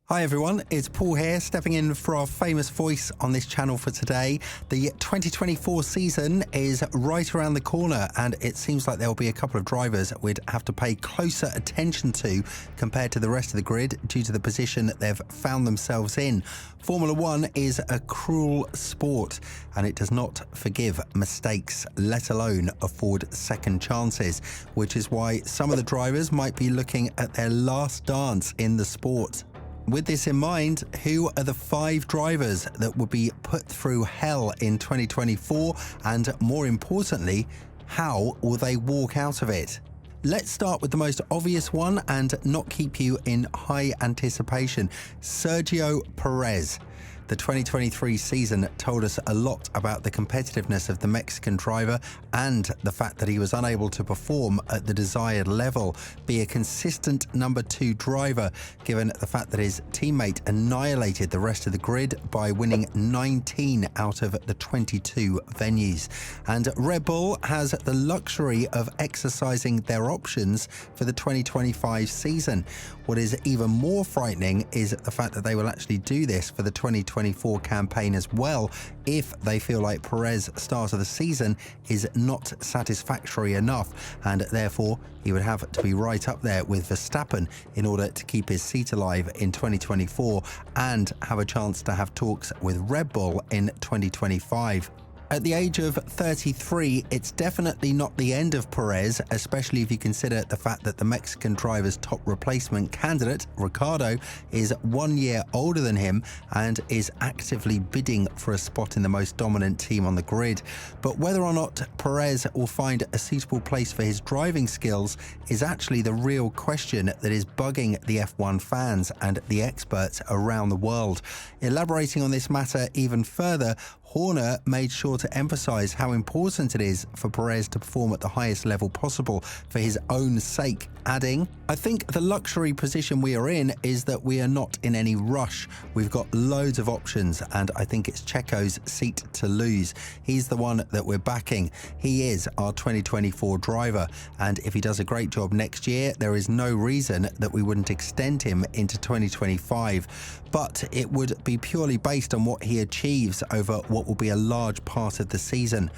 Hi everyone, it's Paul here, stepping in for our famous voice on this channel for today. The 2024 season is right around the corner, and it seems like there will be a couple of drivers we'd have to pay closer attention to compared to the rest of the grid due to the position that they've found themselves in. Formula One is a cruel sport, and it does not forgive mistakes, let alone afford second chances, which is why some of the drivers might be looking at their last dance in the sport. With this in mind, who are the 5 drivers that will be put through hell in 2024, and more importantly, how will they walk out of it? Let's start with the most obvious one and not keep you in high anticipation. Sergio Perez. The 2023 season told us a lot about the competitiveness of the Mexican driver and the fact that he was unable to perform at the desired level, be a consistent number 2 driver, given the fact that his teammate annihilated the rest of the grid by winning 19 out of the 22 venues. And Red Bull has the luxury of exercising their options for the 2025 season. What is even more frightening is the fact that they will actually do this for the 2024 campaign as well, if they feel like Perez's start of the season is not satisfactory enough, and therefore he would have to be right up there with Verstappen in order to keep his seat alive in 2024 and have a chance to have talks with Red Bull in 2025. At the age of 33, it's definitely not the end of Perez, especially if you consider the fact that the Mexican driver's top replacement candidate, Ricciardo, is 1 year older than him and is actively bidding for a spot in the most dominant team on the grid. But whether or not Perez will find a suitable place for his driving skills is actually the real question that is bugging the F1 fans and the experts around the world. Elaborating on this matter even further, Horner made sure to emphasize how important it is for Perez to perform at the highest level possible for his own sake, adding, "I think the luxury position we are in is that we are not in any rush. We've got loads of options, and I think it's Checo's seat to lose. He's the one that we're backing. He is our 2024 driver, and if he does a great job next year, there is no reason that we wouldn't extend him into 2025. But it would be purely based on what he achieves over what will be a large part of the season."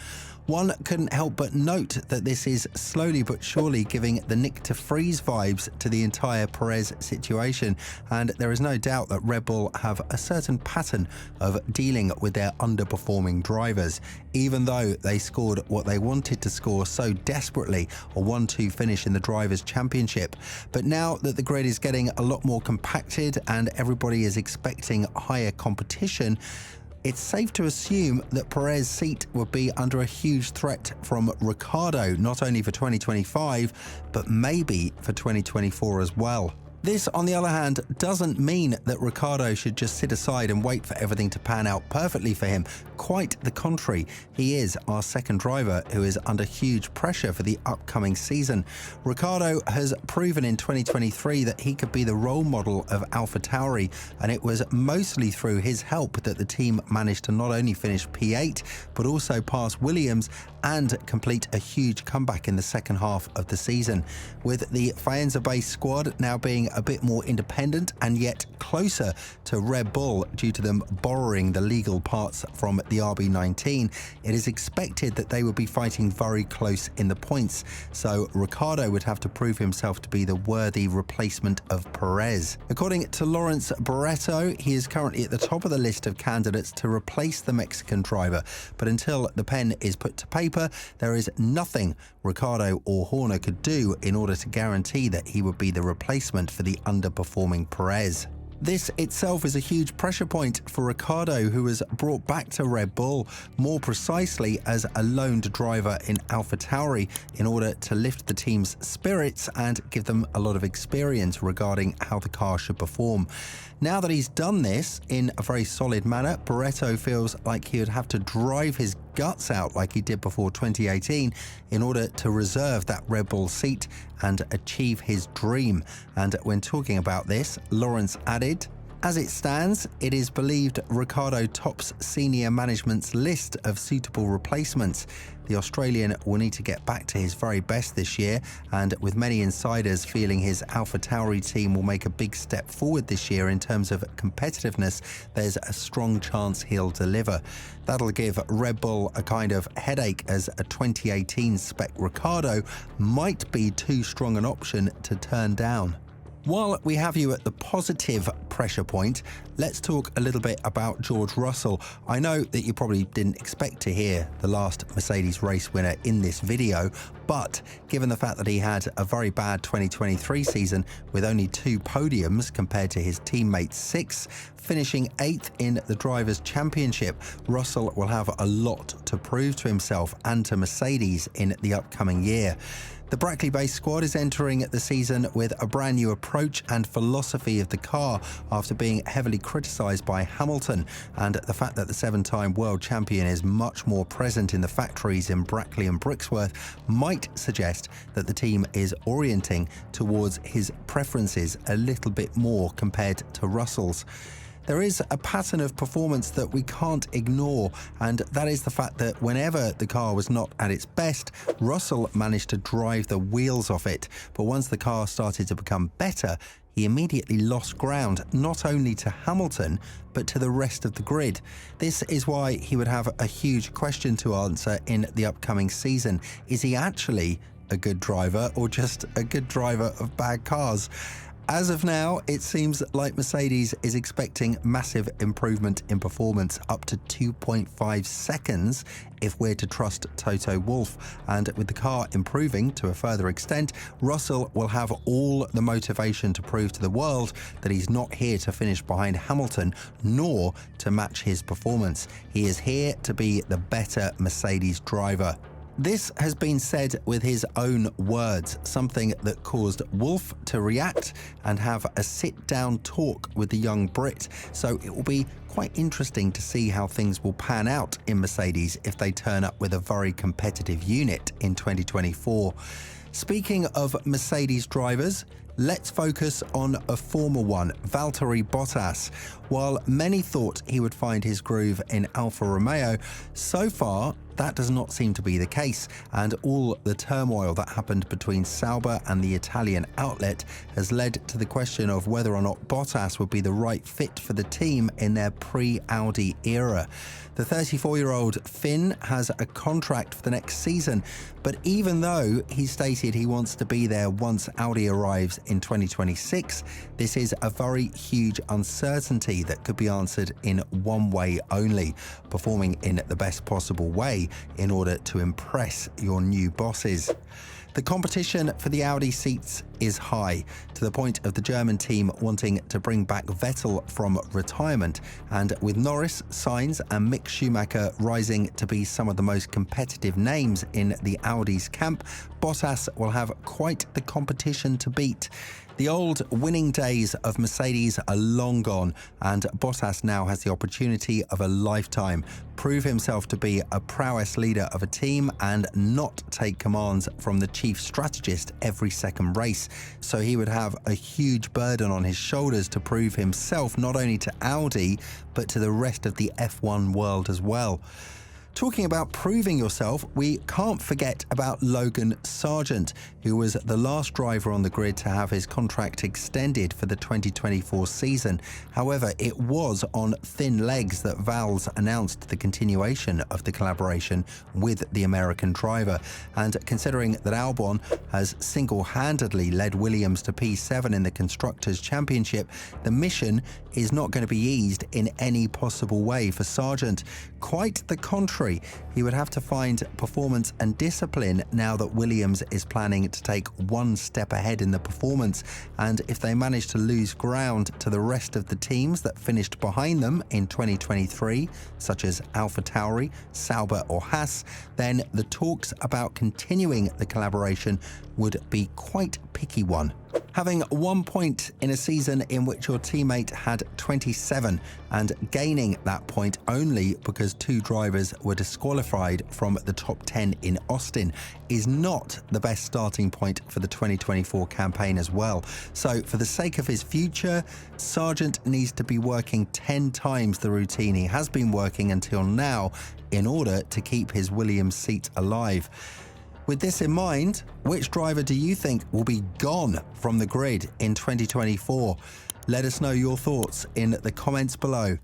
One couldn't help but note that this is slowly but surely giving the Nick to Freeze vibes to the entire Perez situation, and there is no doubt that Red Bull have a certain pattern of dealing with their underperforming drivers. Even though they scored what they wanted to score so desperately, a 1-2 finish in the Drivers' Championship. But now that the grid is getting a lot more compacted and everybody is expecting higher competition, it's safe to assume that Perez's seat would be under a huge threat from Ricciardo, not only for 2025, but maybe for 2024 as well. This, on the other hand, doesn't mean that Ricciardo should just sit aside and wait for everything to pan out perfectly for him. Quite the contrary. He is our second driver who is under huge pressure for the upcoming season. Ricciardo has proven in 2023 that he could be the role model of AlphaTauri, and it was mostly through his help that the team managed to not only finish P8, but also pass Williams and complete a huge comeback in the second half of the season. With the Faenza-based squad now being a bit more independent and yet closer to Red Bull due to them borrowing the legal parts from the RB19, it is expected that they would be fighting very close in the points, so Ricciardo would have to prove himself to be the worthy replacement of Perez. According to Lawrence Barretto, he is currently at the top of the list of candidates to replace the Mexican driver, but until the pen is put to paper, there is nothing Ricciardo or Horner could do in order to guarantee that he would be the replacement for the underperforming Perez. This itself is a huge pressure point for Ricciardo, who was brought back to Red Bull, more precisely as a loaned driver in AlphaTauri, in order to lift the team's spirits and give them a lot of experience regarding how the car should perform. Now that he's done this in a very solid manner, Barretto feels like he would have to drive his guts out like he did before 2018 in order to reserve that Red Bull seat and achieve his dream. And when talking about this, Lawrence added, As it stands, it is believed Ricciardo tops senior management's list of suitable replacements. The Australian will need to get back to his very best this year, and with many insiders feeling his AlphaTauri team will make a big step forward this year in terms of competitiveness, there's a strong chance he'll deliver. That'll give Red Bull a kind of headache, as a 2018 spec Ricciardo might be too strong an option to turn down. While we have you at the positive pressure point, let's talk a little bit about George Russell. I know that you probably didn't expect to hear the last Mercedes race winner in this video, but given the fact that he had a very bad 2023 season with only 2 podiums compared to his teammates' 6, finishing 8th in the Drivers' Championship, Russell will have a lot to prove to himself and to Mercedes in the upcoming year. The Brackley-based squad is entering the season with a brand new approach and philosophy of the car after being heavily criticised by Hamilton, and the fact that the 7-time world champion is much more present in the factories in Brackley and Brixworth might suggest that the team is orienting towards his preferences a little bit more compared to Russell's. There is a pattern of performance that we can't ignore, and that is the fact that whenever the car was not at its best, Russell managed to drive the wheels off it. But once the car started to become better, he immediately lost ground, not only to Hamilton, but to the rest of the grid. This is why he would have a huge question to answer in the upcoming season. Is he actually a good driver, or just a good driver of bad cars? As of now, it seems like Mercedes is expecting massive improvement in performance, up to 2.5 seconds if we're to trust Toto Wolff. And with the car improving to a further extent, Russell will have all the motivation to prove to the world that he's not here to finish behind Hamilton, nor to match his performance. He is here to be the better Mercedes driver. This has been said with his own words, something that caused Wolff to react and have a sit-down talk with the young Brit. So it will be quite interesting to see how things will pan out in Mercedes if they turn up with a very competitive unit in 2024. Speaking of Mercedes drivers, let's focus on a former one, Valtteri Bottas. While many thought he would find his groove in Alfa Romeo, so far that does not seem to be the case, and all the turmoil that happened between Sauber and the Italian outlet has led to the question of whether or not Bottas would be the right fit for the team in their pre-Audi era. The 34-year-old Finn has a contract for the next season, but even though he stated he wants to be there once Audi arrives in 2026, this is a very huge uncertainty that could be answered in one way only: performing in the best possible way in order to impress your new bosses. The competition for the Audi seats is high, to the point of the German team wanting to bring back Vettel from retirement, and with Norris, Sainz and Mick Schumacher rising to be some of the most competitive names in the Audi's camp, Bottas will have quite the competition to beat. The old winning days of Mercedes are long gone, and Bottas now has the opportunity of a lifetime. Prove himself to be a prowess leader of a team and not take commands from the chief strategist every second race. So he would have a huge burden on his shoulders to prove himself not only to Audi, but to the rest of the F1 world as well. Talking about proving yourself, we can't forget about Logan Sargeant, who was the last driver on the grid to have his contract extended for the 2024 season. However, it was on thin legs that Valls announced the continuation of the collaboration with the American driver. And considering that Albon has single-handedly led Williams to P7 in the Constructors' Championship, the mission is not going to be eased in any possible way for Sargeant. Quite the contrary. He would have to find performance and discipline now that Williams is planning to take one step ahead in the performance, and if they manage to lose ground to the rest of the teams that finished behind them in 2023, such as AlphaTauri, Sauber or Haas, then the talks about continuing the collaboration would be quite picky one. Having 1 point in a season in which your teammate had 27 and gaining that point only because 2 drivers were disqualified from the top 10 in Austin is not the best starting point for the 2024 campaign as well. So for the sake of his future, Sargeant needs to be working 10 times the routine he has been working until now in order to keep his Williams seat alive. With this in mind, which driver do you think will be gone from the grid in 2024? Let us know your thoughts in the comments below.